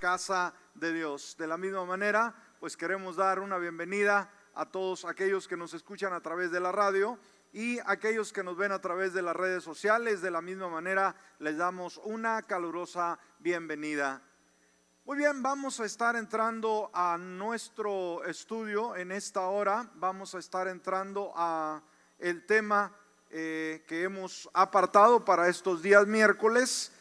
casa de Dios. De la misma manera, pues queremos dar una bienvenida a todos aquellos que nos escuchan a través de la radio y aquellos que nos ven a través de las redes sociales. De la misma manera, les damos una calurosa bienvenida. Muy bien, vamos a estar entrando a nuestro estudio en esta hora. Vamos a estar entrando a el tema que hemos apartado para estos días miércoles.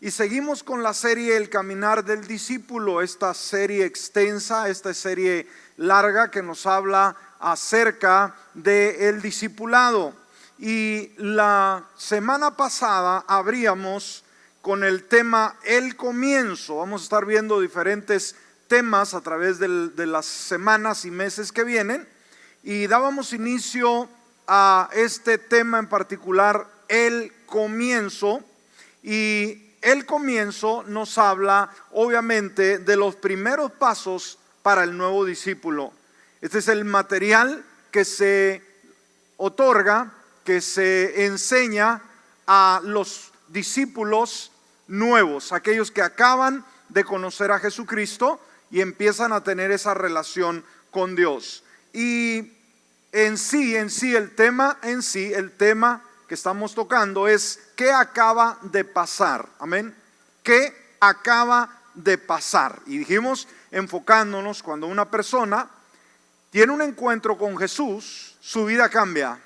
Y seguimos con la serie El Caminar del Discípulo, esta serie extensa, esta serie larga que nos habla acerca del discipulado. Y la semana pasada abríamos con el tema El Comienzo. Vamos a estar viendo diferentes temas a través de las semanas y meses que vienen. Y dábamos inicio a este tema en particular, El Comienzo. Y el comienzo nos habla obviamente de los primeros pasos para el nuevo discípulo. Este es el material que se otorga, que se enseña a los discípulos nuevos, aquellos que acaban de conocer a Jesucristo y empiezan a tener esa relación con Dios. Y el tema que estamos tocando es ¿qué acaba de pasar? Amén. ¿Qué acaba de pasar? Y dijimos, enfocándonos, cuando una persona tiene un encuentro con Jesús, su vida cambia.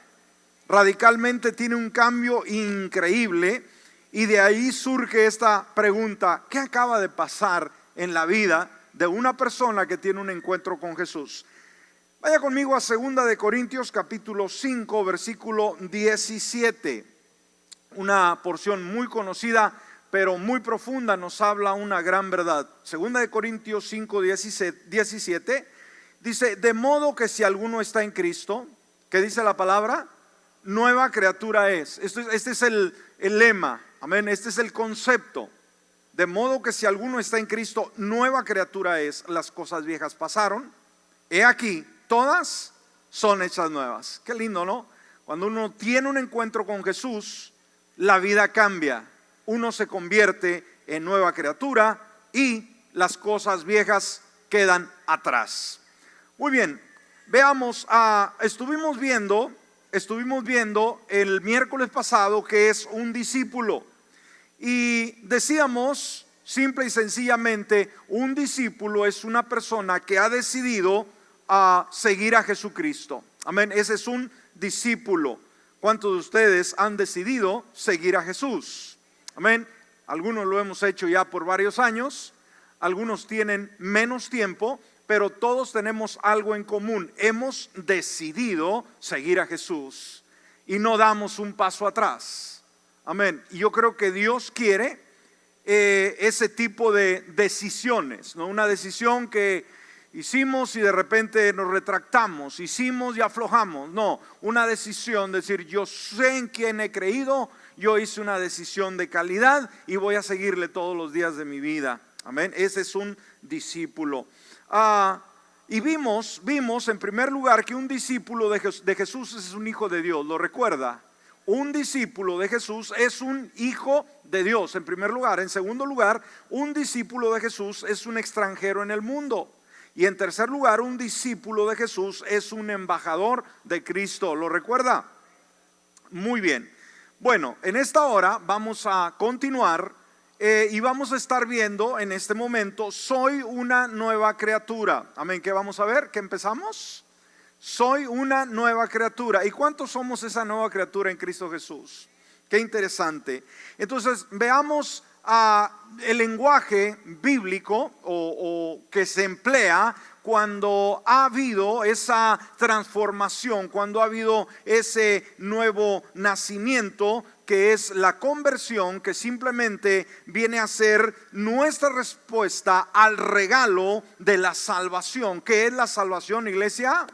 Radicalmente tiene un cambio increíble. Y de ahí surge esta pregunta: ¿qué acaba de pasar en la vida de una persona que tiene un encuentro con Jesús? Vaya conmigo a 2 de Corintios capítulo 5 versículo 17. Una porción muy conocida pero muy profunda, nos habla una gran verdad. 2 de Corintios 5, 17 dice: de modo que si alguno está en Cristo, ¿qué dice la palabra? Nueva criatura es. Este es el lema, amén, este es el concepto. De modo que si alguno está en Cristo, nueva criatura es. Las cosas viejas pasaron, he aquí, todas son hechas nuevas. Qué lindo, ¿no? Cuando uno tiene un encuentro con Jesús, la vida cambia. Uno se convierte en nueva criatura y las cosas viejas quedan atrás. Muy bien, veamos, estuvimos viendo el miércoles pasado que es un discípulo. Y decíamos simple y sencillamente, un discípulo es una persona que ha decidido a seguir a Jesucristo. Amén, ese es un discípulo. ¿Cuántos de ustedes han decidido seguir a Jesús? Amén, algunos lo hemos hecho ya por varios años, algunos tienen menos tiempo, pero todos tenemos algo en común: hemos decidido seguir a Jesús y no damos un paso atrás. Amén, y yo creo que Dios quiere ese tipo de decisiones, no una decisión que hicimos y de repente nos retractamos, hicimos y aflojamos. No, una decisión, decir yo sé en quién he creído, yo hice una decisión de calidad y voy a seguirle todos los días de mi vida. Amén, ese es un discípulo. Y vimos en primer lugar que un discípulo de Jesús es un hijo de Dios. ¿Lo recuerda? Un discípulo de Jesús es un hijo de Dios, en primer lugar. En segundo lugar, un discípulo de Jesús es un extranjero en el mundo. Y en tercer lugar, un discípulo de Jesús es un embajador de Cristo. ¿Lo recuerda? Muy bien. Bueno, en esta hora vamos a continuar y vamos a estar viendo en este momento, soy una nueva criatura. Amén, ¿qué vamos a ver? ¿Qué empezamos? Soy una nueva criatura. ¿Y cuántos somos esa nueva criatura en Cristo Jesús? Qué interesante. Entonces, veamos el lenguaje bíblico o que se emplea cuando ha habido esa transformación, cuando ha habido ese nuevo nacimiento, que es la conversión, que simplemente viene a ser nuestra respuesta al regalo de la salvación. ¿Qué es la salvación, iglesia?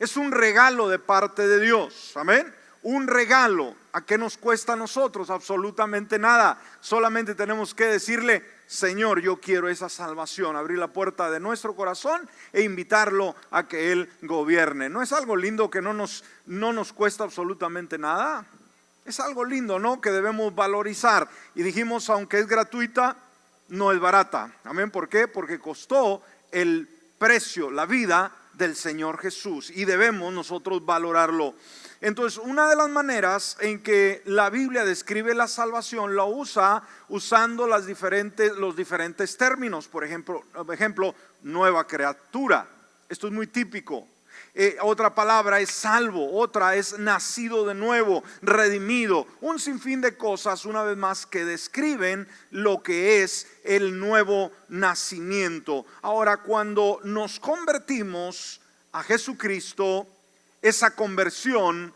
Es un regalo de parte de Dios, amén. Un regalo. ¿A qué nos cuesta a nosotros? Absolutamente nada. Solamente tenemos que decirle: Señor, yo quiero esa salvación. Abrir la puerta de nuestro corazón e invitarlo a que Él gobierne. ¿No es algo lindo que no nos cuesta absolutamente nada? Es algo lindo, ¿no? Que debemos valorizar. Y dijimos, aunque es gratuita, no es barata. Amén. ¿Por qué? Porque costó el precio, la vida del Señor Jesús, y debemos nosotros valorarlo. Entonces, una de las maneras en que la Biblia describe la salvación la usa usando los diferentes términos. Por ejemplo, nueva criatura. Esto es muy típico. Otra palabra es salvo, otra es nacido de nuevo, redimido. Un sinfín de cosas, una vez más, que describen lo que es el nuevo nacimiento. Ahora, cuando nos convertimos a Jesucristo, esa conversión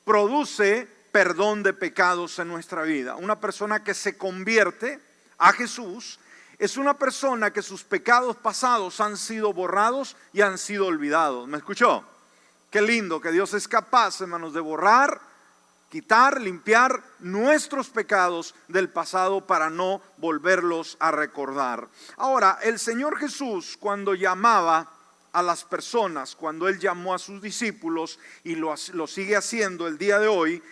produce perdón de pecados en nuestra vida. Una persona que se convierte a Jesús es una persona que sus pecados pasados han sido borrados y han sido olvidados. ¿Me escuchó? Qué lindo que Dios es capaz, hermanos, de borrar, quitar, limpiar nuestros pecados del pasado para no volverlos a recordar. Ahora, el Señor Jesús, cuando llamaba a las personas, cuando Él llamó a sus discípulos, y lo sigue haciendo el día de hoy,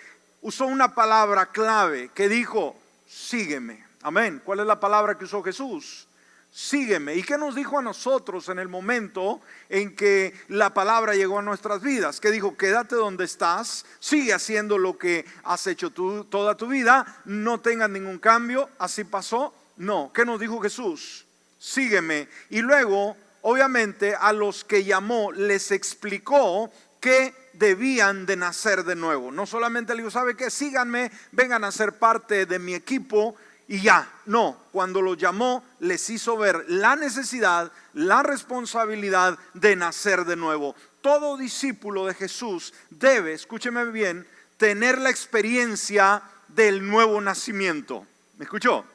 usó una palabra clave que dijo: sígueme. Amén. ¿Cuál es la palabra que usó Jesús? Sígueme. ¿Y qué nos dijo a nosotros en el momento en que la palabra llegó a nuestras vidas? Que dijo: quédate donde estás, sigue haciendo lo que has hecho tú toda tu vida, no tengas ningún cambio. ¿Así pasó? No. ¿Qué nos dijo Jesús? Sígueme. Y luego, obviamente, a los que llamó les explicó que debían de nacer de nuevo. No solamente le dijo: ¿sabe qué? Síganme, vengan a ser parte de mi equipo y ya. No, cuando los llamó les hizo ver la necesidad, la responsabilidad de nacer de nuevo. Todo discípulo de Jesús debe, escúcheme bien, tener la experiencia del nuevo nacimiento. ¿Me escuchó?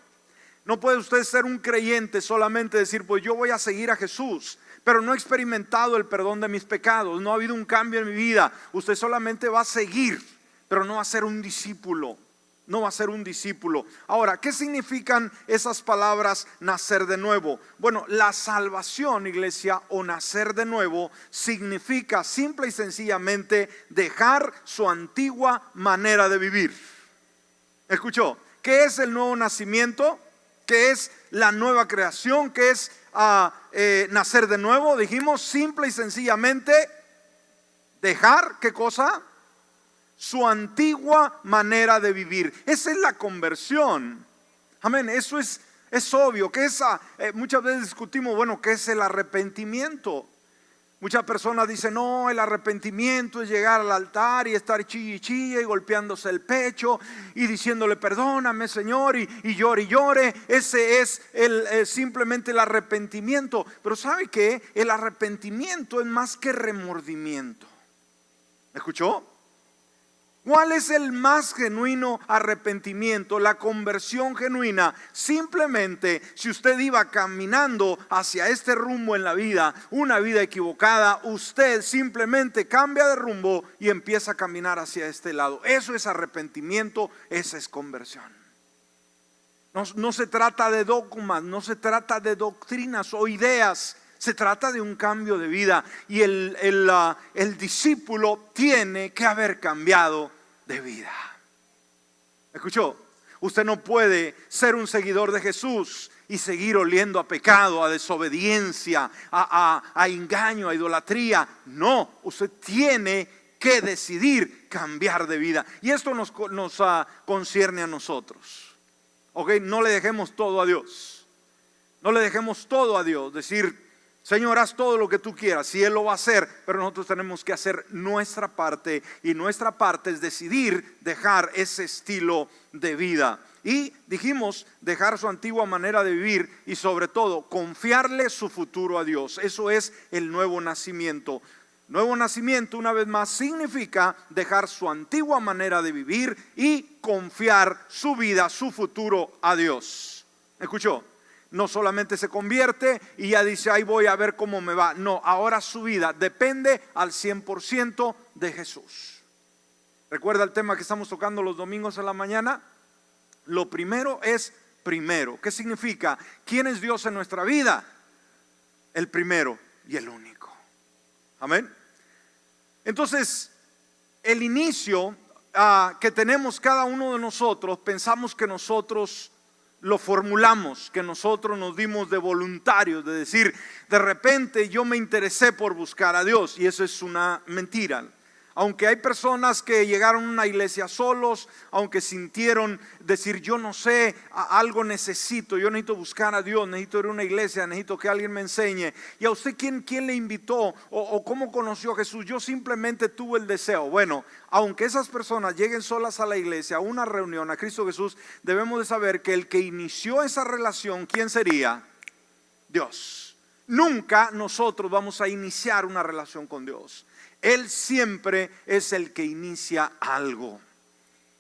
No puede usted ser un creyente solamente decir: pues yo voy a seguir a Jesús, pero no he experimentado el perdón de mis pecados, no ha habido un cambio en mi vida. Usted solamente va a seguir, pero no va a ser un discípulo. No va a ser un discípulo. Ahora, ¿qué significan esas palabras nacer de nuevo? Bueno, la salvación, iglesia, o nacer de nuevo, significa simple y sencillamente dejar su antigua manera de vivir. ¿Escuchó? ¿Qué es el nuevo nacimiento? ¿Qué es la nueva creación? ¿Qué es nacer de nuevo? Dijimos simple y sencillamente dejar, ¿qué cosa? Su antigua manera de vivir. Esa es la conversión. Amén. Eso es obvio que muchas veces discutimos, bueno, ¿qué es el arrepentimiento? Muchas personas dicen: no, el arrepentimiento es llegar al altar y estar chille y golpeándose el pecho y diciéndole: perdóname, Señor, y llore y llore. Ese es simplemente el arrepentimiento. Pero ¿sabe qué? El arrepentimiento es más que remordimiento. ¿Me escuchó? ¿Cuál es el más genuino arrepentimiento? La conversión genuina. Simplemente, si usted iba caminando hacia este rumbo en la vida, una vida equivocada, usted simplemente cambia de rumbo y empieza a caminar hacia este lado. Eso es arrepentimiento, esa es conversión. No se trata de dogmas, no se trata de doctrinas o ideas. Se trata de un cambio de vida, y el discípulo tiene que haber cambiado de vida. ¿Escuchó? Usted no puede ser un seguidor de Jesús y seguir oliendo a pecado, a desobediencia, a engaño, a idolatría. No, usted tiene que decidir cambiar de vida. Y esto nos concierne a nosotros. ¿Ok? No le dejemos todo a Dios. No le dejemos todo a Dios. Decir: Señor, haz todo lo que tú quieras. Si Él lo va a hacer, pero nosotros tenemos que hacer nuestra parte, y nuestra parte es decidir dejar ese estilo de vida. Y dijimos, dejar su antigua manera de vivir, y sobre todo confiarle su futuro a Dios. Eso es el nuevo nacimiento. Nuevo nacimiento, una vez más, significa dejar su antigua manera de vivir y confiar su vida, su futuro a Dios. ¿Escuchó? No solamente se convierte y ya dice: ahí voy a ver cómo me va. No, ahora su vida depende al 100% de Jesús. ¿Recuerda el tema que estamos tocando los domingos en la mañana? Lo primero es primero. ¿Qué significa? ¿Quién es Dios en nuestra vida? El primero y el único. Amén. Entonces, el inicio que tenemos cada uno de nosotros, pensamos que nosotros lo formulamos, que nosotros nos dimos de voluntarios, de decir, de repente yo me interesé por buscar a Dios, y eso es una mentira. Aunque hay personas que llegaron a una iglesia solos, aunque sintieron decir, yo no sé, algo necesito, yo necesito buscar a Dios, necesito ir a una iglesia, necesito que alguien me enseñe. ¿Y a usted quién le invitó o cómo conoció a Jesús? Yo simplemente tuve el deseo. Bueno, aunque esas personas lleguen solas a la iglesia, a una reunión, a Cristo Jesús, debemos de saber que el que inició esa relación, ¿quién sería? Dios. Nunca nosotros vamos a iniciar una relación con Dios. Él siempre es el que inicia algo.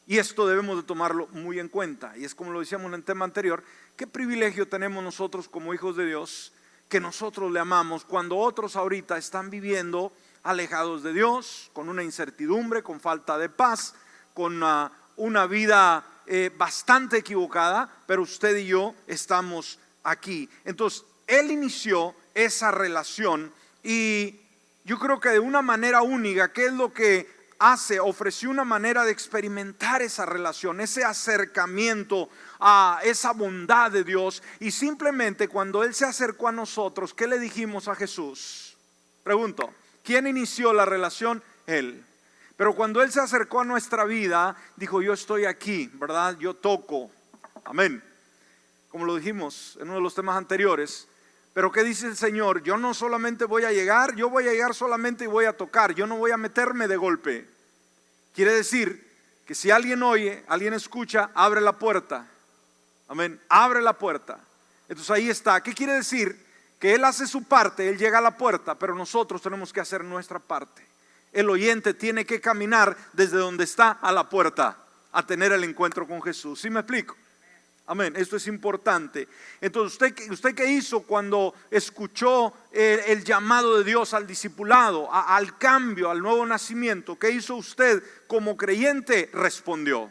Y esto debemos de tomarlo muy en cuenta. Y es como lo decíamos en el tema anterior, qué privilegio tenemos nosotros como hijos de Dios, que nosotros le amamos cuando otros ahorita están viviendo alejados de Dios, con una incertidumbre, con falta de paz, con una vida bastante equivocada, pero usted y yo estamos aquí. Entonces, Él inició esa relación y yo creo que de una manera única, ¿qué es lo que hace? Ofreció una manera de experimentar esa relación, ese acercamiento a esa bondad de Dios. Y simplemente cuando Él se acercó a nosotros, ¿qué le dijimos a Jesús? Pregunto, ¿quién inició la relación? Él. Pero cuando Él se acercó a nuestra vida, dijo, yo estoy aquí, ¿verdad? Yo toco. Amén. Como lo dijimos en uno de los temas anteriores. Pero ¿qué dice el Señor? Yo no solamente voy a llegar, yo voy a llegar solamente y voy a tocar, yo no voy a meterme de golpe. Quiere decir que si alguien oye, alguien escucha, abre la puerta. Amén, abre la puerta. Entonces ahí está. ¿Qué quiere decir? Que Él hace su parte, Él llega a la puerta, pero nosotros tenemos que hacer nuestra parte. El oyente tiene que caminar desde donde está a la puerta, a tener el encuentro con Jesús. ¿Sí me explico? Amén, esto es importante. Entonces, ¿usted qué hizo cuando escuchó el llamado de Dios al discipulado, al cambio, al nuevo nacimiento? ¿Qué hizo usted como creyente? Respondió.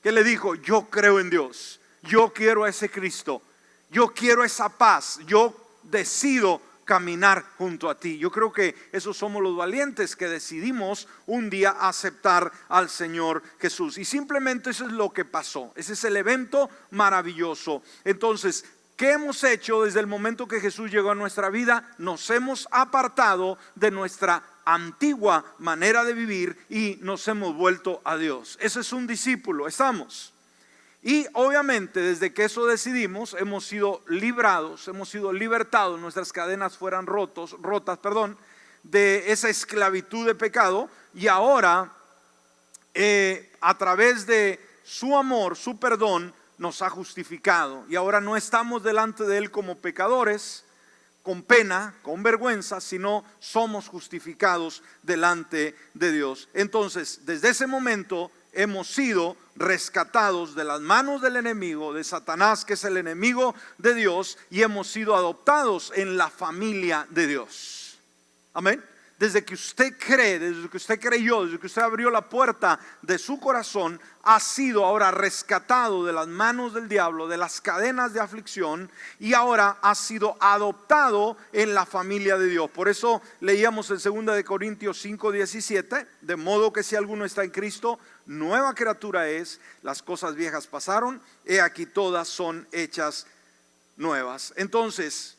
¿Qué le dijo? Yo creo en Dios, yo quiero a ese Cristo, yo quiero esa paz, yo decido caminar junto a ti. Yo creo que esos somos los valientes que decidimos un día aceptar al Señor Jesús. Y simplemente eso es lo que pasó. Ese es el evento maravilloso. Entonces, ¿qué hemos hecho desde el momento que Jesús llegó a nuestra vida? Nos hemos apartado de nuestra antigua manera de vivir y nos hemos vuelto a Dios. Ese es un discípulo, estamos. Y obviamente desde que eso decidimos hemos sido librados, hemos sido libertados, nuestras cadenas fueran rotas, de esa esclavitud de pecado. Y ahora a través de su amor, su perdón, nos ha justificado. Y ahora no estamos delante de Él como pecadores, con pena, con vergüenza, sino somos justificados delante de Dios. Entonces, desde ese momento hemos sido rescatados de las manos del enemigo, de Satanás, que es el enemigo de Dios, y hemos sido adoptados en la familia de Dios. Amén. Desde que usted cree, desde que usted creyó, desde que usted abrió la puerta de su corazón, ha sido ahora rescatado de las manos del diablo, de las cadenas de aflicción, y ahora ha sido adoptado en la familia de Dios. Por eso leíamos en 2 de Corintios 5:17, de modo que si alguno está en Cristo, nueva criatura es, las cosas viejas pasaron, he aquí todas son hechas nuevas. Entonces,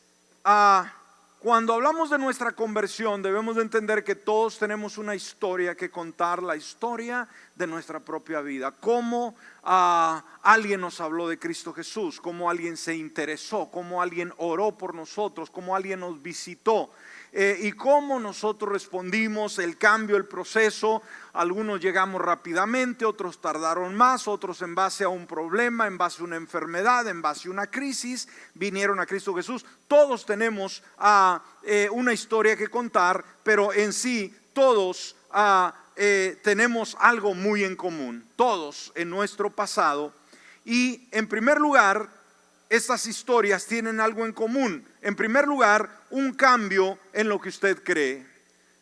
cuando hablamos de nuestra conversión, debemos de entender que todos tenemos una historia que contar, la historia de nuestra propia vida. Cómo alguien nos habló de Cristo Jesús, cómo alguien se interesó, cómo alguien oró por nosotros, cómo alguien nos visitó. Y cómo nosotros respondimos, el cambio, el proceso. Algunos llegamos rápidamente, otros tardaron más, otros en base a un problema, en base a una enfermedad, en base a una crisis, vinieron a Cristo Jesús. Todos tenemos una historia que contar, pero en sí todos tenemos algo muy en común, todos en nuestro pasado. Y en primer lugar, estas historias tienen algo en común. En primer lugar, un cambio en lo que usted cree.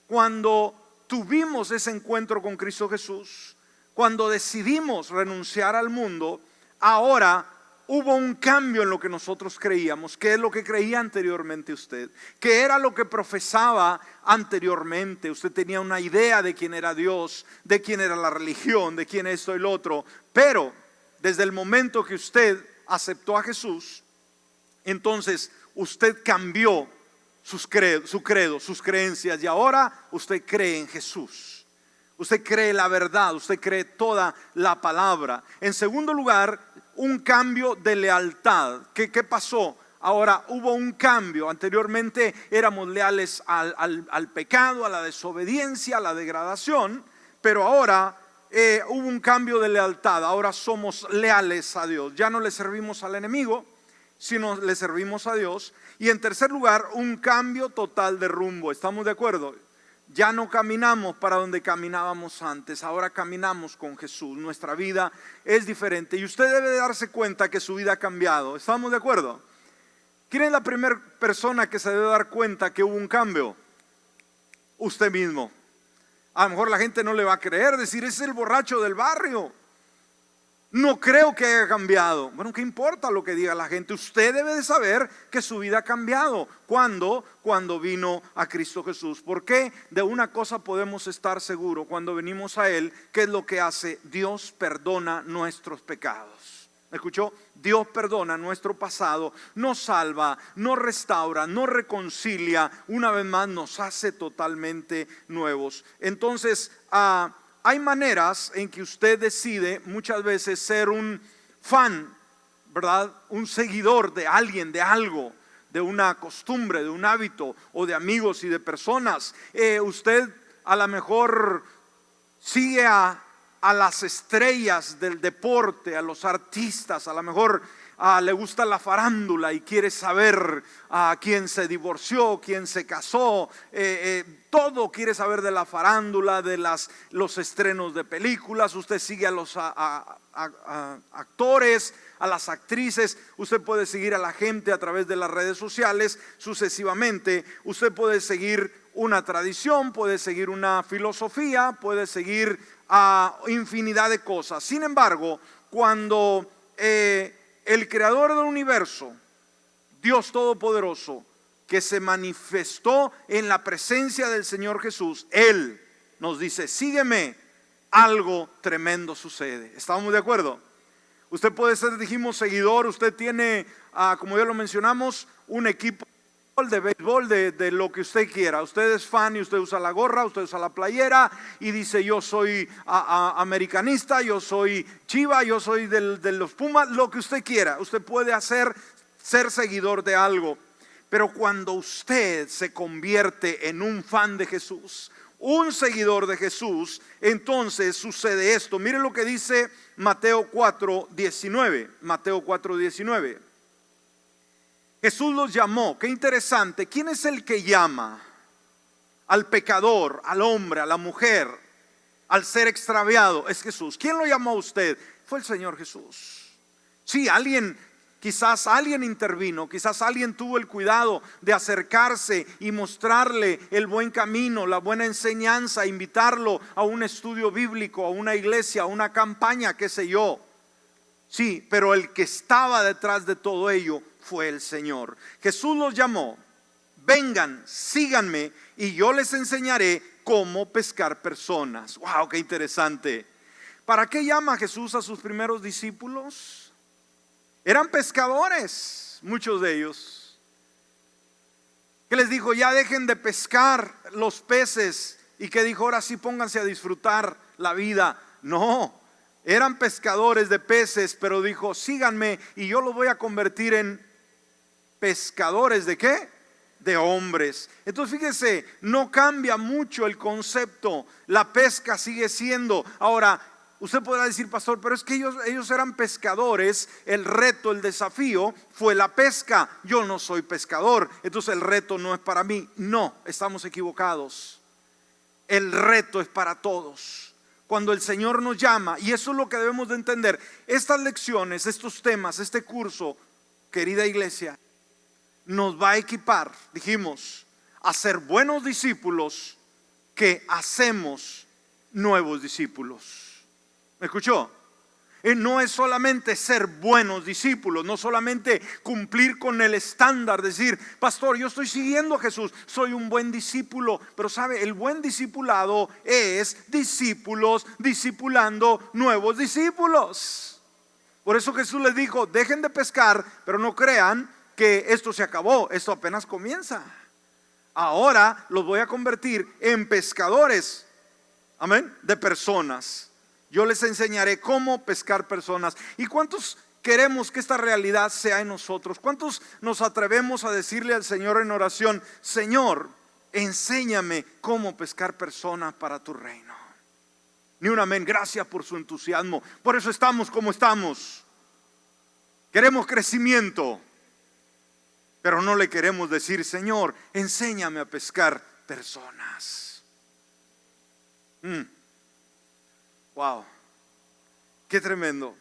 Cuando tuvimos ese encuentro con Cristo Jesús, cuando decidimos renunciar al mundo, ahora hubo un cambio en lo que nosotros creíamos. ¿Qué es lo que creía anteriormente usted? ¿Qué era lo que profesaba anteriormente? Usted tenía una idea de quién era Dios, de quién era la religión, de quién esto y lo otro. Pero desde el momento que usted aceptó a Jesús, entonces usted cambió su credo, sus creencias, y ahora usted cree en Jesús. Usted cree la verdad, usted cree toda la palabra. En segundo lugar, un cambio de lealtad. ¿Qué pasó? Ahora hubo un cambio. Anteriormente éramos leales al pecado, a la desobediencia, a la degradación, pero ahora hubo un cambio de lealtad. Ahora somos leales a Dios. Ya no le servimos al enemigo, sino le servimos a Dios. Y en tercer lugar, un cambio total de rumbo. ¿Estamos de acuerdo? Ya no caminamos para donde caminábamos antes, ahora caminamos con Jesús. Nuestra vida es diferente y usted debe de darse cuenta que su vida ha cambiado. ¿Estamos de acuerdo? ¿Quién es la primera persona que se debe dar cuenta que hubo un cambio? Usted mismo. A lo mejor la gente no le va a creer, decir, ese es el borracho del barrio. No creo que haya cambiado. Bueno, ¿qué importa lo que diga la gente? Usted debe de saber que su vida ha cambiado. ¿Cuándo? Cuando vino a Cristo Jesús. ¿Por qué? De una cosa podemos estar seguros cuando venimos a Él. ¿Qué es lo que hace? Dios perdona nuestros pecados. ¿Escuchó? Dios perdona nuestro pasado, nos salva, nos restaura, nos reconcilia. Una vez más nos hace totalmente nuevos. Entonces, hay maneras en que usted decide muchas veces ser un fan, ¿verdad? Un seguidor de alguien, de algo, de una costumbre, de un hábito o de amigos y de personas. Usted a lo mejor sigue a las estrellas del deporte, a los artistas, a lo mejor le gusta la farándula y quiere saber quién se divorció, quién se casó, todo quiere saber de la farándula, de los estrenos de películas. Usted sigue a los actores, a las actrices. Usted puede seguir a la gente a través de las redes sociales sucesivamente. Usted puede seguir una tradición, puede seguir una filosofía, puede seguir infinidad de cosas. Sin embargo, cuando el creador del universo, Dios Todopoderoso, que se manifestó en la presencia del Señor Jesús, Él nos dice, sígueme, algo tremendo sucede. ¿Estamos de acuerdo? Usted puede ser, dijimos, seguidor. Usted tiene, como ya lo mencionamos, un equipo de béisbol, de lo que usted quiera. Usted es fan y usted usa la gorra, usted usa la playera y dice, yo soy americanista, yo soy Chiva, yo soy de los Pumas, lo que usted quiera. Usted puede ser seguidor de algo. Pero cuando usted se convierte en un fan de Jesús, un seguidor de Jesús, entonces sucede esto. Miren lo que dice Mateo 4:19. Mateo 4:19. Jesús los llamó. Qué interesante. ¿Quién es el que llama al pecador, al hombre, a la mujer, al ser extraviado? Es Jesús. ¿Quién lo llamó a usted? Fue el Señor Jesús. Sí, quizás alguien intervino, quizás alguien tuvo el cuidado de acercarse y mostrarle el buen camino, la buena enseñanza, invitarlo a un estudio bíblico, a una iglesia, a una campaña, qué sé yo. Sí, pero el que estaba detrás de todo ello fue el Señor. Jesús los llamó, vengan, síganme y yo les enseñaré cómo pescar personas. Wow, qué interesante. ¿Para qué llama Jesús a sus primeros discípulos? Eran pescadores, muchos de ellos. ¿Qué les dijo? Ya dejen de pescar los peces. ¿Y qué dijo? Ahora sí pónganse a disfrutar la vida. No, eran pescadores de peces, pero dijo, síganme y yo los voy a convertir en pescadores ¿de qué? De hombres. Entonces fíjese, no cambia mucho el concepto. La pesca sigue siendo. Ahora, usted podrá decir, pastor, pero es que ellos eran pescadores. El reto, el desafío fue la pesca. Yo no soy pescador, entonces el reto no es para mí. No, estamos equivocados. El reto es para todos. Cuando el Señor nos llama, y eso es lo que debemos de entender. Estas lecciones, estos temas, este curso, querida iglesia, nos va a equipar, dijimos, a ser buenos discípulos que hacemos nuevos discípulos. ¿Me escuchó? No es solamente ser buenos discípulos, no solamente cumplir con el estándar, decir, pastor, yo estoy siguiendo a Jesús, soy un buen discípulo. Pero sabe, el buen discipulado es discípulos discipulando nuevos discípulos. Por eso Jesús les dijo, dejen de pescar, pero no crean que esto se acabó, esto apenas comienza. Ahora los voy a convertir en pescadores, amén, de personas. Yo les enseñaré cómo pescar personas. ¿Y cuántos queremos que esta realidad sea en nosotros? ¿Cuántos nos atrevemos a decirle al Señor en oración, Señor, enséñame cómo pescar personas para tu reino? Ni un amén. Gracias por su entusiasmo. Por eso estamos como estamos. Queremos crecimiento, pero no le queremos decir, Señor, enséñame a pescar personas. Wow, qué tremendo.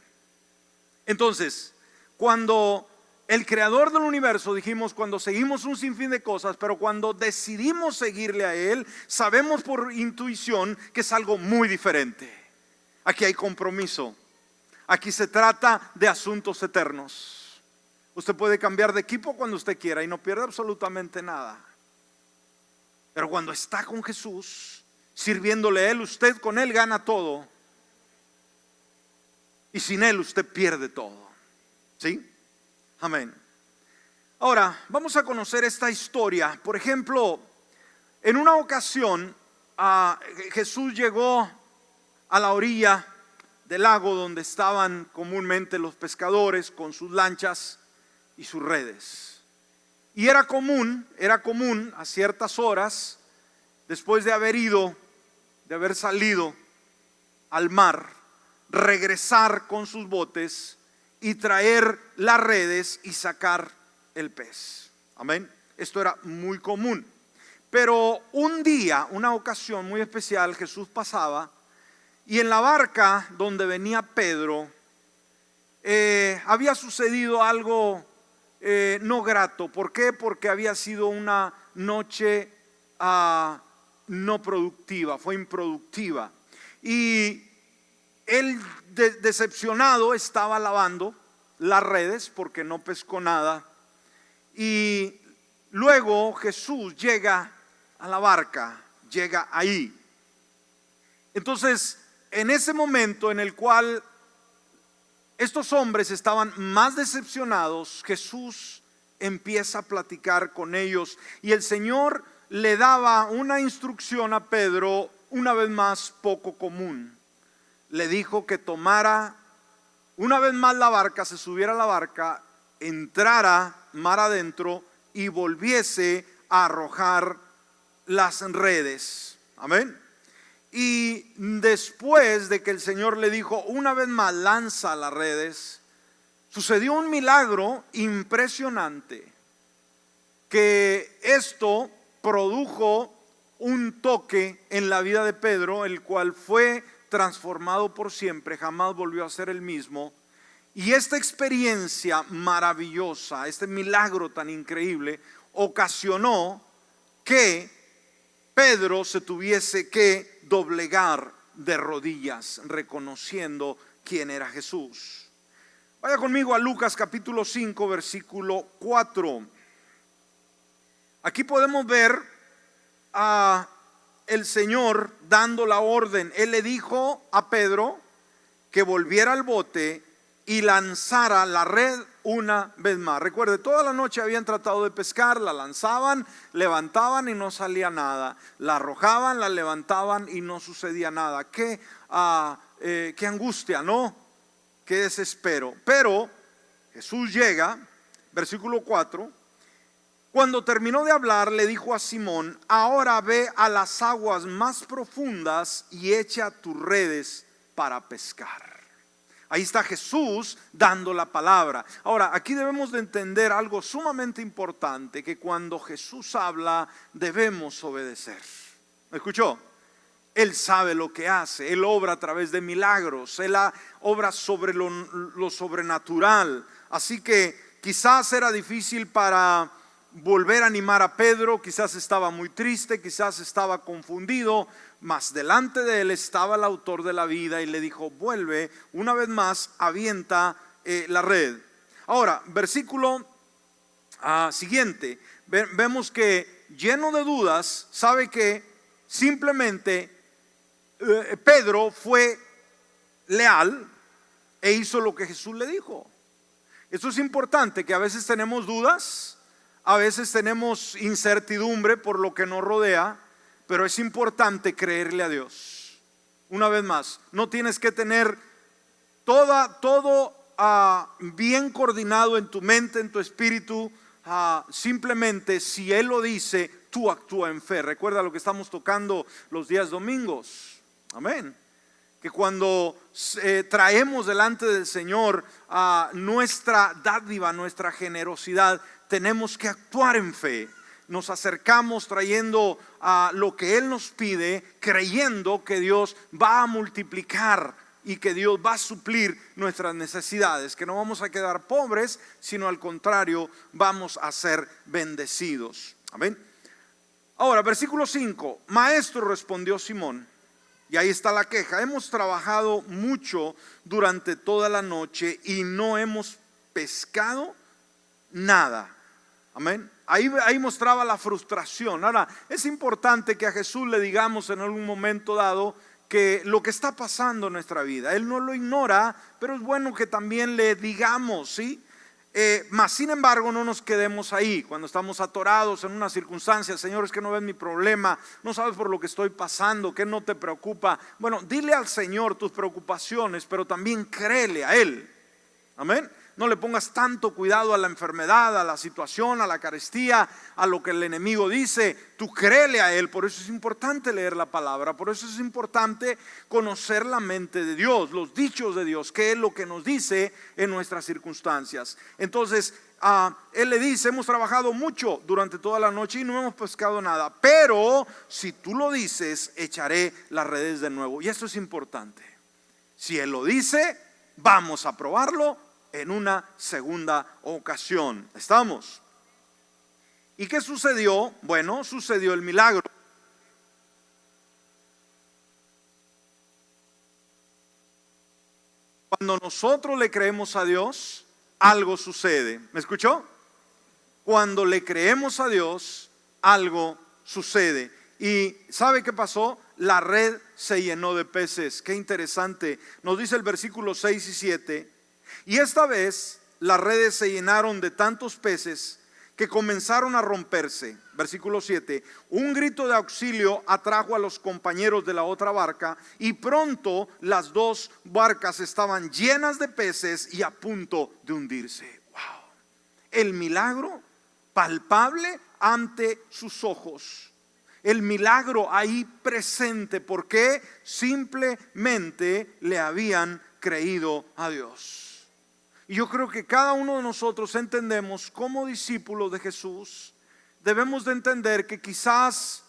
Entonces, cuando el creador del universo, dijimos, cuando seguimos un sinfín de cosas, pero cuando decidimos seguirle a Él, sabemos por intuición que es algo muy diferente. Aquí hay compromiso. Aquí se trata de asuntos eternos. Usted puede cambiar de equipo cuando usted quiera y no pierde absolutamente nada. Pero cuando está con Jesús, sirviéndole a Él, usted con Él gana todo. Y sin Él usted pierde todo. ¿Sí? Amén. Ahora, vamos a conocer esta historia. Por ejemplo, en una ocasión, Jesús llegó a la orilla del lago donde estaban comúnmente los pescadores con sus lanchas y sus redes. Y era común a ciertas horas, después de haber salido al mar, regresar con sus botes y traer las redes y sacar el pez. Amén. Esto era muy común. Pero un día, una ocasión muy especial, Jesús pasaba y en la barca donde venía Pedro había sucedido algo no grato. ¿Por qué? Porque había sido una noche no productiva, fue improductiva. Y él decepcionado estaba lavando las redes porque no pescó nada. Y luego Jesús llega a la barca, llega ahí. Entonces, en ese momento en el cual estos hombres estaban más decepcionados, Jesús empieza a platicar con ellos y el Señor le daba una instrucción a Pedro, una vez más poco común. Le dijo que tomara una vez más la barca, se subiera a la barca, entrara mar adentro y volviese a arrojar las redes. Amén. Y después de que el Señor le dijo una vez más, lanza las redes, sucedió un milagro impresionante, que esto produjo un toque en la vida de Pedro, el cual fue transformado por siempre, jamás volvió a ser el mismo. Y esta experiencia maravillosa, este milagro tan increíble, ocasionó que Pedro se tuviese que doblegar de rodillas, reconociendo quién era Jesús. Vaya conmigo a Lucas capítulo 5, versículo 4. Aquí podemos ver a el Señor dando la orden. Él le dijo a Pedro que volviera al bote y lanzara la red una vez más. Recuerde, toda la noche habían tratado de pescar, la lanzaban, levantaban y no salía nada. La arrojaban, la levantaban y no sucedía nada. Qué angustia, ¿no? Qué desespero. Pero Jesús llega, versículo 4. Cuando terminó de hablar, le dijo a Simón: ahora ve a las aguas más profundas y echa tus redes para pescar. Ahí está Jesús dando la palabra. Ahora, aquí debemos de entender algo sumamente importante, que cuando Jesús habla debemos obedecer. ¿Me escuchó? Él sabe lo que hace, Él obra a través de milagros, Él obra sobre lo sobrenatural. Así que quizás era difícil para volver a animar a Pedro, quizás estaba muy triste, quizás estaba confundido, mas delante de él estaba el autor de la vida y le dijo: vuelve una vez más, avienta la red. Ahora, versículo siguiente, vemos que lleno de dudas, sabe que simplemente Pedro fue leal e hizo lo que Jesús le dijo. Esto es importante, que a veces tenemos dudas, a veces tenemos incertidumbre por lo que nos rodea, pero es importante creerle a Dios. Una vez más, no tienes que tener todo bien coordinado en tu mente, en tu espíritu. Simplemente si Él lo dice, tú actúa en fe. Recuerda lo que estamos tocando los días domingos. Amén. Que cuando traemos delante del Señor nuestra dádiva, nuestra generosidad, tenemos que actuar en fe. Nos acercamos trayendo lo que Él nos pide, creyendo que Dios va a multiplicar y que Dios va a suplir nuestras necesidades, que no vamos a quedar pobres, sino al contrario, vamos a ser bendecidos. Amén. Ahora, versículo 5. Maestro, respondió Simón. Y ahí está la queja. Hemos trabajado mucho durante toda la noche y no hemos pescado nada. Amén. Ahí mostraba la frustración. Ahora, es importante que a Jesús le digamos en algún momento dado que lo que está pasando en nuestra vida, Él no lo ignora, pero es bueno que también le digamos, ¿sí? Mas sin embargo no nos quedemos ahí. Cuando estamos atorados en una circunstancia, Señor, es que no ves mi problema, no sabes por lo que estoy pasando, que no te preocupa. Bueno, dile al Señor tus preocupaciones, pero también créele a Él. Amén. No le pongas tanto cuidado a la enfermedad, a la situación, a la carestía, a lo que el enemigo dice. Tú créele a Él. Por eso es importante leer la palabra. Por eso es importante conocer la mente de Dios, los dichos de Dios, qué es lo que nos dice en nuestras circunstancias. Entonces Él le dice: hemos trabajado mucho durante toda la noche y no hemos pescado nada, pero si tú lo dices, echaré las redes de nuevo. Y esto es importante. Si Él lo dice, vamos a probarlo en una segunda ocasión. ¿Estamos? ¿Y qué sucedió? Bueno, sucedió el milagro. Cuando nosotros le creemos a Dios, algo sucede. ¿Me escuchó? Cuando le creemos a Dios, algo sucede. ¿Y sabe qué pasó? La red se llenó de peces. Qué interesante. Nos dice el versículo 6 y 7. Y esta vez las redes se llenaron de tantos peces que comenzaron a romperse. Versículo 7. Un grito de auxilio atrajo a los compañeros de la otra barca y pronto las dos barcas estaban llenas de peces y a punto de hundirse. Wow. El milagro palpable ante sus ojos. El milagro ahí presente, porque simplemente le habían creído a Dios. Y yo creo que cada uno de nosotros entendemos, como discípulos de Jesús, debemos de entender que quizás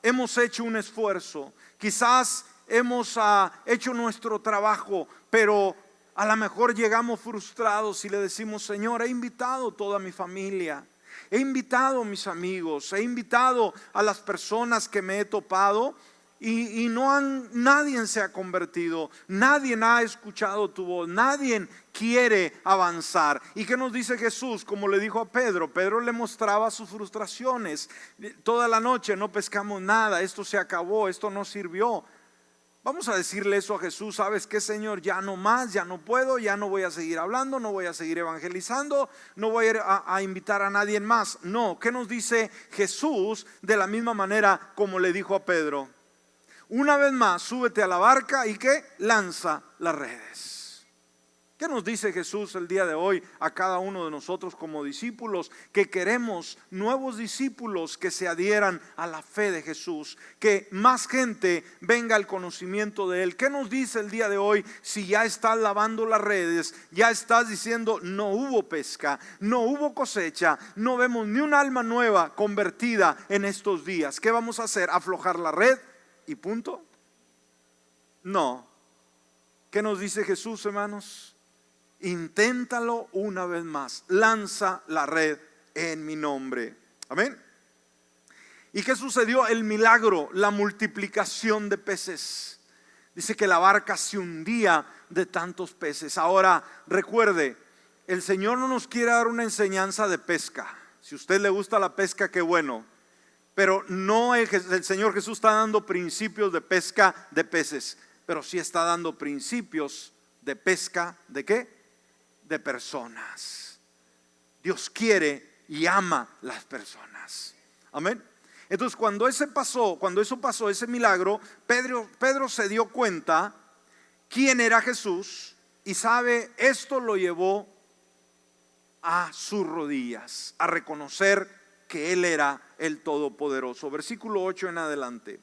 hemos hecho un esfuerzo, quizás hemos hecho nuestro trabajo, pero a lo mejor llegamos frustrados y le decimos: Señor, he invitado toda mi familia, he invitado a mis amigos, he invitado a las personas que me he topado, y nadie se ha convertido, nadie ha escuchado tu voz, nadie quiere avanzar. ¿Y qué nos dice Jesús? Como le dijo a Pedro, Pedro le mostraba sus frustraciones. Toda la noche no pescamos nada, esto se acabó, esto no sirvió. Vamos a decirle eso a Jesús: ¿sabes qué, Señor? Ya no más, ya no puedo, ya no voy a seguir hablando, no voy a seguir evangelizando, no voy a invitar a nadie más. No, ¿qué nos dice Jesús? De la misma manera como le dijo a Pedro: una vez más, súbete a la barca y que lanza las redes. ¿Qué nos dice Jesús el día de hoy a cada uno de nosotros como discípulos? Que queremos nuevos discípulos que se adhieran a la fe de Jesús, que más gente venga al conocimiento de Él. ¿Qué nos dice el día de hoy? Si ya estás lavando las redes, ya estás diciendo: no hubo pesca, no hubo cosecha, no vemos ni un alma nueva convertida en estos días. ¿Qué vamos a hacer? ¿Aflojar la red y punto? No. ¿Qué nos dice Jesús, hermanos? Inténtalo una vez más, lanza la red en mi nombre. Amén. ¿Y qué sucedió? El milagro, la multiplicación de peces. Dice que la barca se hundía de tantos peces. Ahora recuerde, el Señor no nos quiere dar una enseñanza de pesca. Si a usted le gusta la pesca, qué bueno. Pero no, el Señor Jesús está dando principios de pesca de peces, pero sí está dando principios de pesca, ¿de qué? De personas. Dios quiere y ama las personas. Amén. Entonces cuando eso pasó, ese milagro, Pedro se dio cuenta quién era Jesús y sabe, esto lo llevó a sus rodillas, a reconocer que Él era el Todopoderoso. Versículo 8 en adelante.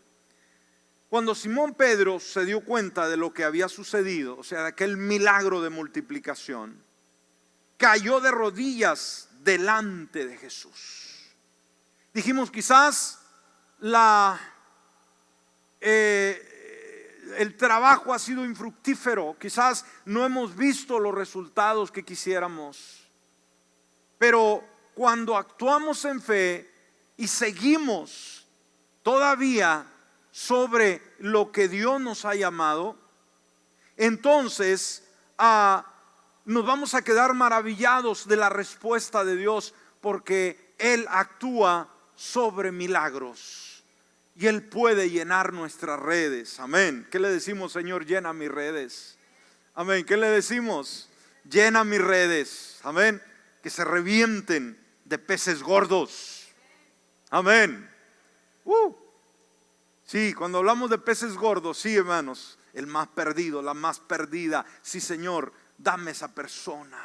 Cuando Simón Pedro se dio cuenta de lo que había sucedido, o sea, de aquel milagro de multiplicación, cayó de rodillas delante de Jesús. Dijimos, quizás el trabajo ha sido infructífero, quizás no hemos visto los resultados que quisiéramos, pero cuando actuamos en fe y seguimos todavía sobre lo que Dios nos ha llamado, entonces nos vamos a quedar maravillados de la respuesta de Dios, porque Él actúa sobre milagros y Él puede llenar nuestras redes. Amén. ¿Qué le decimos, Señor? Llena mis redes. Amén. ¿Qué le decimos? Llena mis redes. Amén. Que se revienten de peces gordos. Amén. Sí, cuando hablamos de peces gordos, sí, hermanos, el más perdido, la más perdida. Sí, Señor, dame esa persona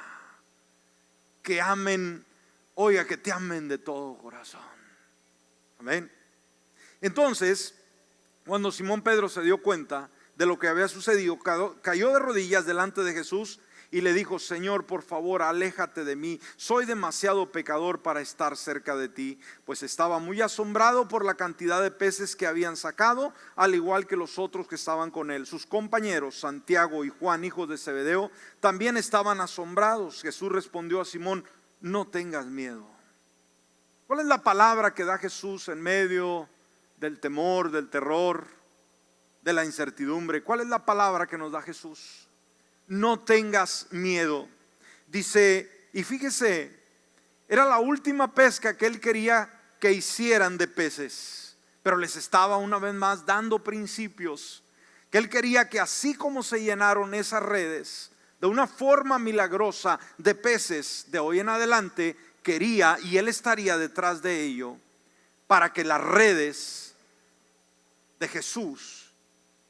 que amen, oiga, que te amen de todo corazón. Amén. Entonces, cuando Simón Pedro se dio cuenta de lo que había sucedido, cayó de rodillas delante de Jesús y le dijo: Señor, por favor, aléjate de mí, soy demasiado pecador para estar cerca de ti. Pues estaba muy asombrado por la cantidad de peces que habían sacado, al igual que los otros que estaban con él. Sus compañeros Santiago y Juan, hijos de Zebedeo, también estaban asombrados. Jesús respondió a Simón: no tengas miedo. ¿Cuál es la palabra que da Jesús en medio del temor, del terror, de la incertidumbre? ¿Cuál es la palabra que nos da Jesús? No tengas miedo. Dice, y fíjese, era la última pesca que Él quería que hicieran de peces, pero les estaba una vez más dando principios, que Él quería que así como se llenaron esas redes de una forma milagrosa de peces, de hoy en adelante quería, y Él estaría detrás de ello, para que las redes de Jesús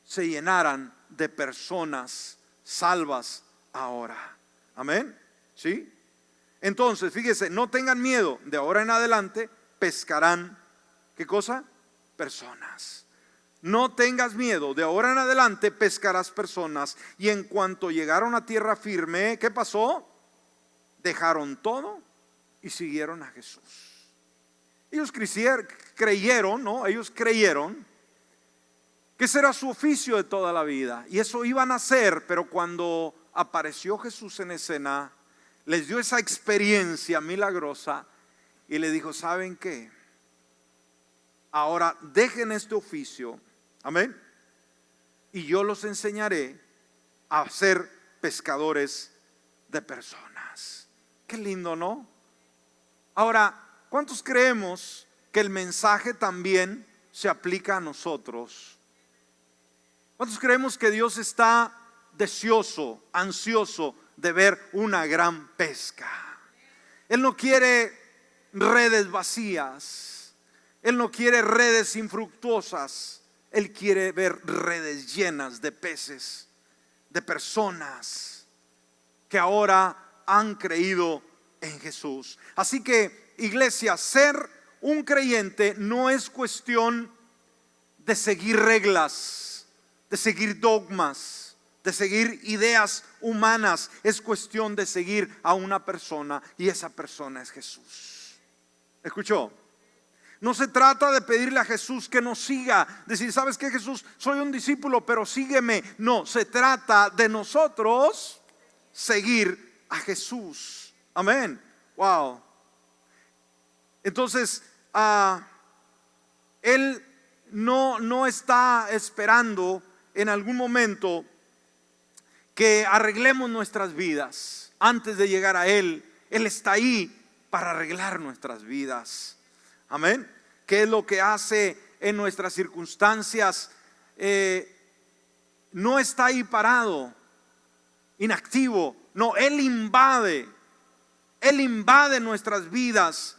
se llenaran de personas salvas ahora. Amén. ¿Sí? Entonces, fíjese, no tengan miedo, de ahora en adelante pescarán, ¿qué cosa? Personas. No tengas miedo, de ahora en adelante pescarás personas. Y en cuanto llegaron a tierra firme, ¿qué pasó? Dejaron todo y siguieron a Jesús. Ellos creyeron, ¿no? Ellos creyeron que ese era su oficio de toda la vida, y eso iban a hacer. Pero cuando apareció Jesús en escena, les dio esa experiencia milagrosa y le dijo: ¿saben qué? Ahora dejen este oficio, amén, y yo los enseñaré a ser pescadores de personas. Qué lindo, ¿no? Ahora, ¿cuántos creemos que el mensaje también se aplica a nosotros? ¿Cuántos creemos que Dios está deseoso, ansioso de ver una gran pesca? Él no quiere redes vacías, Él no quiere redes infructuosas, Él quiere ver redes llenas de peces, de personas que ahora han creído en Jesús. Así que, iglesia, ser un creyente no es cuestión de seguir reglas, de seguir dogmas, de seguir ideas humanas. Es cuestión de seguir a una persona, y esa persona es Jesús. ¿Escuchó? No se trata de pedirle a Jesús que nos siga, decir: ¿sabes qué, Jesús? Soy un discípulo, pero sígueme. No, se trata de nosotros seguir a Jesús. Amén. Wow. Entonces, Él no está esperando en algún momento que arreglemos nuestras vidas antes de llegar a Él. Él está ahí para arreglar nuestras vidas. Amén. ¿Qué es lo que hace en nuestras circunstancias? No está ahí parado inactivo. No, Él invade nuestras vidas,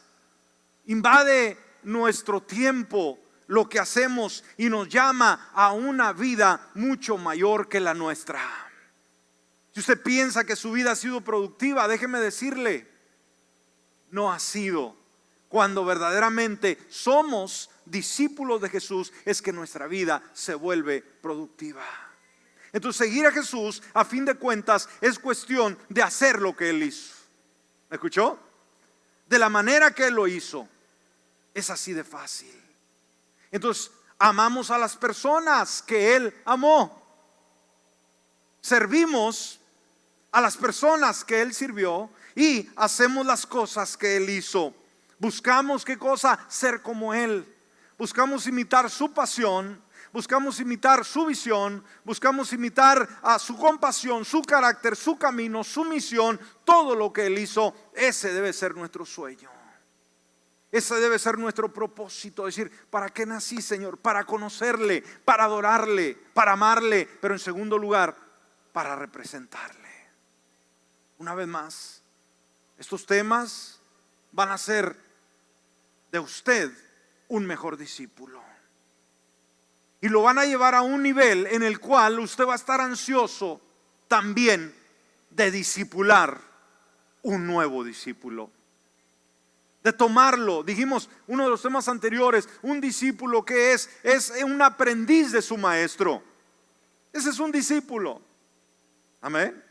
invade nuestro tiempo, lo que hacemos, y nos llama a una vida mucho mayor que la nuestra. Si usted piensa que su vida ha sido productiva, déjeme decirle, no ha sido. Cuando verdaderamente somos discípulos de Jesús, es que nuestra vida se vuelve productiva. Entonces, seguir a Jesús, a fin de cuentas, es cuestión de hacer lo que Él hizo. ¿Me escuchó? De la manera que Él lo hizo. Es así de fácil. Entonces, amamos a las personas que Él amó. Servimos a las personas que Él sirvió y hacemos las cosas que Él hizo. Buscamos, ¿qué cosa? Ser como Él. Buscamos imitar su pasión, buscamos imitar su visión, buscamos imitar a su compasión, su carácter, su camino, su misión. Todo lo que Él hizo, ese debe ser nuestro sueño. Ese debe ser nuestro propósito. Decir, ¿para qué nací, Señor? Para conocerle, para adorarle, para amarle, pero en segundo lugar, para representarle. Una vez más, estos temas van a ser de usted un mejor discípulo. Y lo van a llevar a un nivel en el cual usted va a estar ansioso también de discipular un nuevo discípulo. De tomarlo, dijimos uno de los temas anteriores, un discípulo que es un aprendiz de su maestro. Ese es un discípulo. Amén.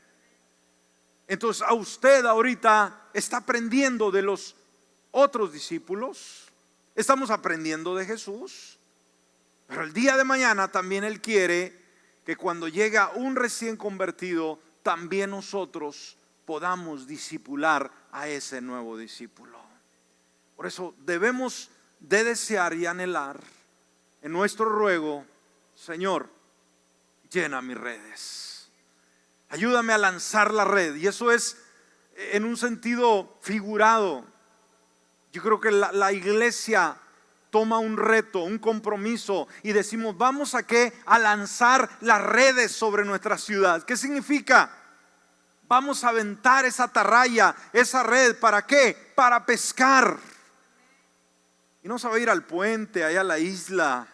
Entonces a usted ahorita está aprendiendo de los otros discípulos. Estamos aprendiendo de Jesús. Pero el día de mañana también Él quiere que cuando llega un recién convertido, también nosotros podamos discipular a ese nuevo discípulo. Por eso debemos de desear y anhelar en nuestro ruego: Señor, llena mis redes, ayúdame a lanzar la red. Y eso es en un sentido figurado. Yo creo que la iglesia toma un reto, un compromiso, y decimos, vamos a qué, a lanzar las redes sobre nuestra ciudad. ¿Qué significa? Vamos a aventar esa atarraya, esa red. ¿Para qué? Para pescar. Y no se va a ir al puente, allá a la isla.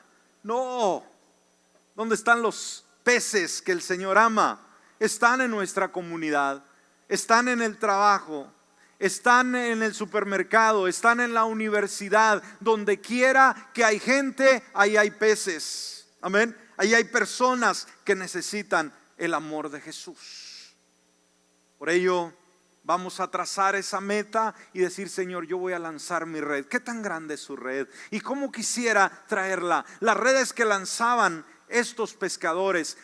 No. ¿Dónde están los peces que el Señor ama? Están en nuestra comunidad, están en el trabajo, están en el supermercado, están en la universidad. Donde quiera que hay gente, ahí hay peces. Amén. Ahí hay personas que necesitan el amor de Jesús. Por ello vamos a trazar esa meta y decir, Señor, yo voy a lanzar mi red. ¿Qué tan grande es su red? Y cómo quisiera traerla. Las redes que lanzaban estos pescadores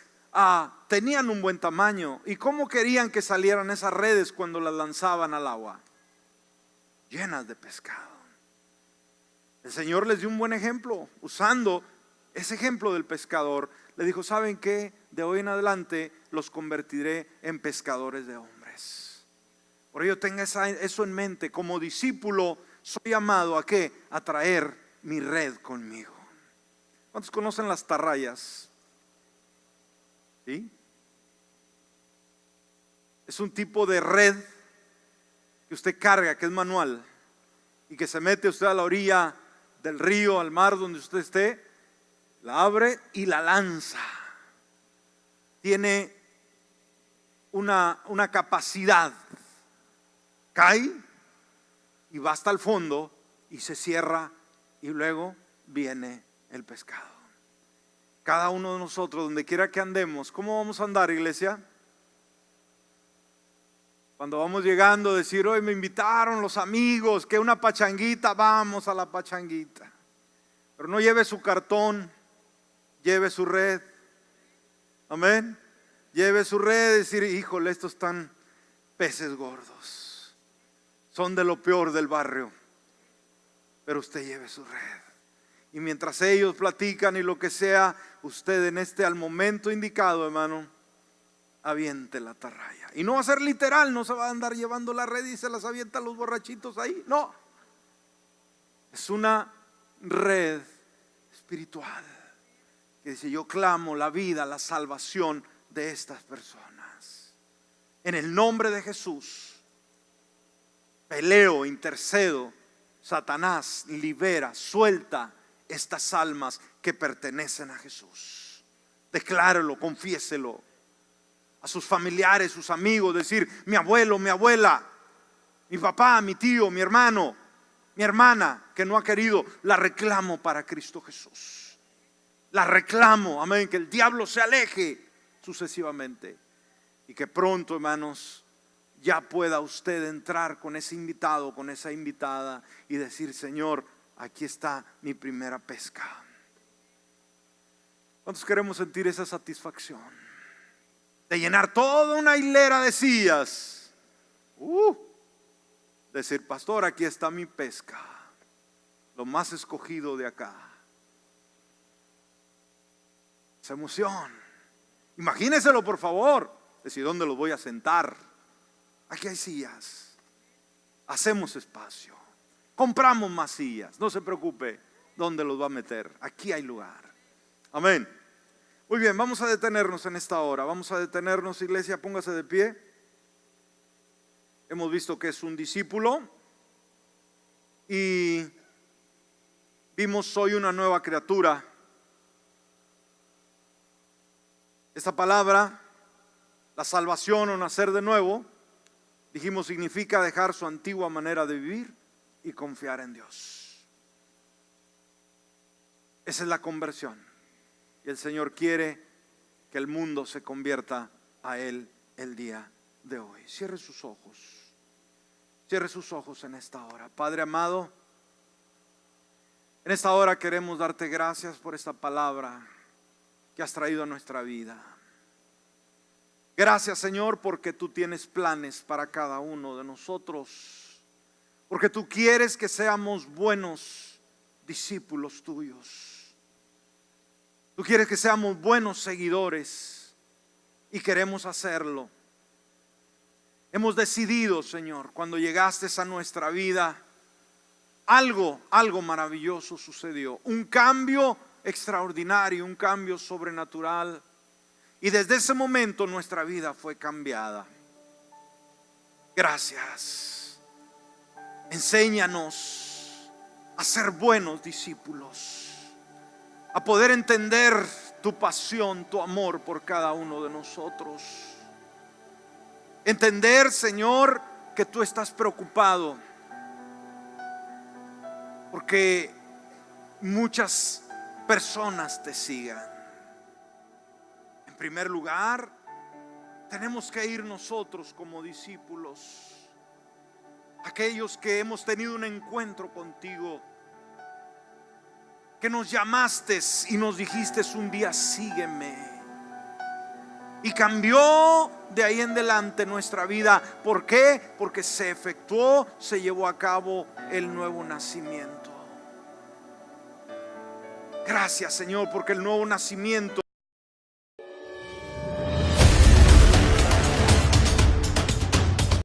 tenían un buen tamaño. ¿Y cómo querían que salieran esas redes cuando las lanzaban al agua? Llenas de pescado. El Señor les dio un buen ejemplo. Usando ese ejemplo del pescador, le dijo, ¿saben qué? De hoy en adelante los convertiré en pescadores de hombres. Por ello tenga eso en mente. Como discípulo soy llamado ¿a qué? A traer mi red conmigo. ¿Cuántos conocen las atarrayas? ¿Sí? Es un tipo de red que usted carga, que es manual, y que se mete usted a la orilla del río, al mar, donde usted esté, la abre y la lanza. Tiene una capacidad. Cae y va hasta el fondo y se cierra, y luego viene el pescado. Cada uno de nosotros, donde quiera que andemos, ¿cómo vamos a andar, iglesia? Cuando vamos llegando, decir, hoy me invitaron los amigos, que una pachanguita, vamos a la pachanguita. Pero no lleve su cartón, lleve su red. Amén. Lleve su red, decir, híjole, estos están peces gordos. Son de lo peor del barrio. Pero usted lleve su red. Y mientras ellos platican y lo que sea, usted al momento indicado, hermano, aviente la atarraya. Y no va a ser literal, no se va a andar llevando la red y se las avienta a los borrachitos ahí. No. Es una red espiritual que dice, yo clamo la vida, la salvación de estas personas. En el nombre de Jesús, peleo, intercedo. Satanás, libera, suelta estas almas que pertenecen a Jesús. Declárelo, confiéselo a sus familiares, sus amigos. Decir: mi abuelo, mi abuela, mi papá, mi tío, mi hermano, mi hermana que no ha querido, la reclamo para Cristo Jesús. La reclamo, amén, que el diablo se aleje sucesivamente. Y que pronto, hermanos, ya pueda usted entrar con ese invitado, con esa invitada, y decir: Señor, aquí está mi primera pesca. ¿Cuántos queremos sentir esa satisfacción de llenar toda una hilera de sillas? Decir: pastor, aquí está mi pesca, lo más escogido de acá. Esa emoción, imagíneselo por favor. Decir: ¿dónde los voy a sentar? Aquí hay sillas. Hacemos espacio. Compramos más sillas. No se preocupe dónde los va a meter. Aquí hay lugar. Amén. Muy bien, vamos a detenernos en esta hora. Vamos a detenernos, iglesia, póngase de pie. Hemos visto que es un discípulo. Y vimos: soy una nueva criatura. Esta palabra, la salvación o nacer de nuevo, dijimos, significa dejar su antigua manera de vivir y confiar en Dios. Esa es la conversión. Y el Señor quiere que el mundo se convierta a Él el día de hoy. Cierre sus ojos. Cierre sus ojos en esta hora. Padre amado, en esta hora queremos darte gracias por esta palabra que has traído a nuestra vida. Gracias, Señor, porque tú tienes planes para cada uno de nosotros, porque tú quieres que seamos buenos discípulos tuyos. Tú quieres que seamos buenos seguidores y queremos hacerlo. Hemos decidido, Señor, cuando llegaste a nuestra vida, algo maravilloso sucedió, un cambio extraordinario, un cambio sobrenatural. Y desde ese momento nuestra vida fue cambiada. Gracias. Enséñanos a ser buenos discípulos, a poder entender tu pasión, tu amor por cada uno de nosotros. Entender, Señor, que tú estás preocupado porque muchas personas te sigan. En primer lugar, tenemos que ir nosotros como discípulos, aquellos que hemos tenido un encuentro contigo, que nos llamaste y nos dijiste un día: sígueme. Y cambió de ahí en adelante nuestra vida. ¿Por qué? Porque se efectuó, se llevó a cabo el nuevo nacimiento. Gracias, Señor, porque el nuevo nacimiento